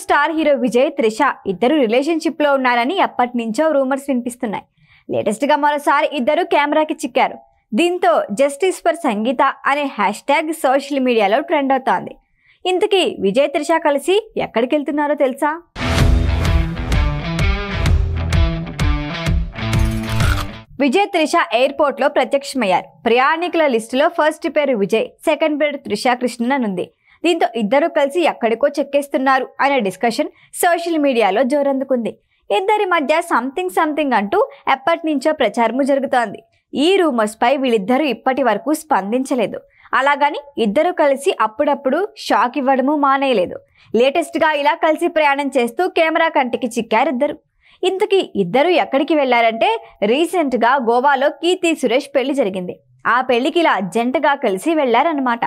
Star hero Vijay Trisha ఇద్దరు relationship లో ఉన్నారని ఎప్పటి నుంచో రూమర్స్ వినిపిస్తున్నాయి. లేటెస్ట్ గా మరోసారి ఇద్దరు కెమెరాకి చిక్కారు. దీంతో జస్టిస్ ఫర్ సంగీత అనే హ్యాష్ట్యాగ్ సోషల్ మీడియాలో ట్రెండ్ అవుతోంది. ఇంతకీ విజయ్ త్రిష కలిసి ఎక్కడికి వెళ్తున్నారో తెలుసా? విజయ్ త్రిష ఎయిర్పోర్ట్ లో ప్రత్యక్షమయ్యారు. ప్రయాణికుల లిస్టులో ఫస్ట్ పేరు విజయ్, సెకండ్ పేరు త్రిష కృష్ణన్ అని ఉంది. దీంతో ఇద్దరు కలిసి ఎక్కడికో చెక్కేస్తున్నారు అనే డిస్కషన్ సోషల్ మీడియాలో జోరందుకుంది. ఇద్దరి మధ్య సంథింగ్ అంటూ ఎప్పటి నుంచో ప్రచారము జరుగుతోంది. ఈ రూమర్స్ పై వీళ్ళిద్దరూ ఇప్పటి వరకు స్పందించలేదు. అలాగని ఇద్దరు కలిసి అప్పుడప్పుడు షాక్ ఇవ్వడము మానేయలేదు. లేటెస్ట్ గా ఇలా కలిసి ప్రయాణం చేస్తూ కెమెరా కంటికి చిక్కారు ఇద్దరు. ఇంతకీ ఇద్దరు ఎక్కడికి వెళ్లారంటే, రీసెంట్ గా గోవాలో కీర్తి సురేష్ పెళ్లి జరిగింది. ఆ పెళ్లికి ఇలా జంటగా కలిసి వెళ్లారన్నమాట.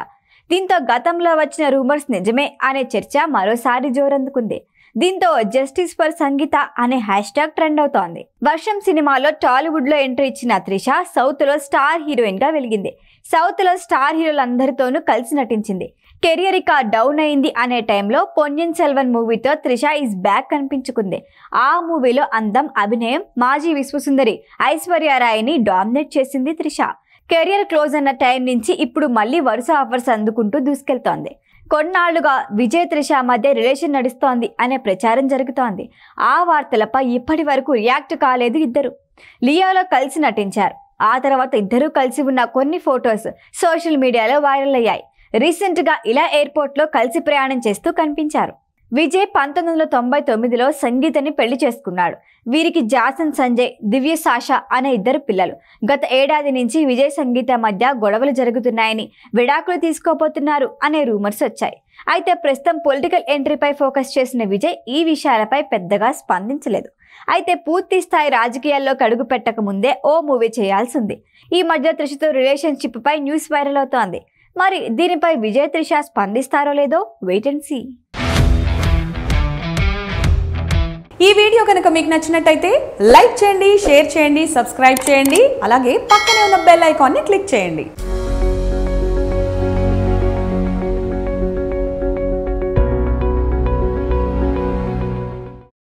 దీంతో గతంలో వచ్చిన రూమర్స్ నిజమే అనే చర్చ మరోసారి జోరందుకుంది. దీంతో జస్టిస్ ఫర్ సంగీత అనే హ్యాష్ట్యాగ్ ట్రెండ్ అవుతోంది. వర్షం సినిమాలో టాలీవుడ్ లో ఎంట్రీ ఇచ్చిన త్రిష సౌత్ లో స్టార్ హీరోయిన్ గా వెలిగింది. సౌత్ లో స్టార్ హీరోలందరితోనూ కలిసి నటించింది. కెరియర్ ఇక డౌన్ అయింది అనే టైంలో పొన్నియిన్ సెల్వన్ మూవీతో త్రిష ఈజ్ బ్యాక్ కనిపించుకుంది. ఆ మూవీలో అందం, అభినయం, మాజీ విశ్వసుందరి ఐశ్వర్యారాయ్ని డామినేట్ చేసింది త్రిష. కెరియర్ క్లోజ్ అన్న టైం నుంచి ఇప్పుడు మళ్ళీ వరుస ఆఫర్స్ అందుకుంటూ దూసుకెళ్తోంది. కొన్నాళ్లుగా విజయ్ త్రిష మధ్య రిలేషన్ నడుస్తోంది అనే ప్రచారం జరుగుతోంది. ఆ వార్తలపై ఇప్పటి వరకు రియాక్ట్ కాలేదు ఇద్దరు. లియోలో కలిసి నటించారు. ఆ తర్వాత ఇద్దరూ కలిసి ఉన్న కొన్ని ఫొటోస్ సోషల్ మీడియాలో వైరల్ అయ్యాయి. రీసెంట్ గా ఇలా ఎయిర్పోర్ట్ లో కలిసి ప్రయాణం చేస్తూ కనిపించారు. విజయ్ 1999లో సంగీతని పెళ్లి చేసుకున్నాడు. వీరికి జాసన్ సంజయ్, దివ్య సాషా అనే ఇద్దరు పిల్లలు. గత ఏడాది నుంచి విజయ్ సంగీత మధ్య గొడవలు జరుగుతున్నాయని, విడాకులు తీసుకోబోతున్నారు అనే రూమర్స్ వచ్చాయి. అయితే ప్రస్తుతం పొలిటికల్ ఎంట్రీపై ఫోకస్ చేసిన విజయ్ ఈ విషయాలపై పెద్దగా స్పందించలేదు. అయితే పూర్తి స్థాయి రాజకీయాల్లో కడుగు పెట్టక ముందే ఓ మూవీ చేయాల్సింది. ఈ మధ్య త్రిషతో రిలేషన్షిప్ పై న్యూస్ వైరల్ అవుతోంది. మరి దీనిపై విజయ్ త్రిష స్పందిస్తారో లేదో వెయిట్ అండ్ సీ. ఈ వీడియో కనుక మీకు నచ్చినట్టయితే లైక్ చేయండి, షేర్ చేయండి, సబ్స్క్రైబ్ చేయండి. అలాగే పక్కనే ఉన్న బెల్ ఐకాన్ని క్లిక్ చేయండి.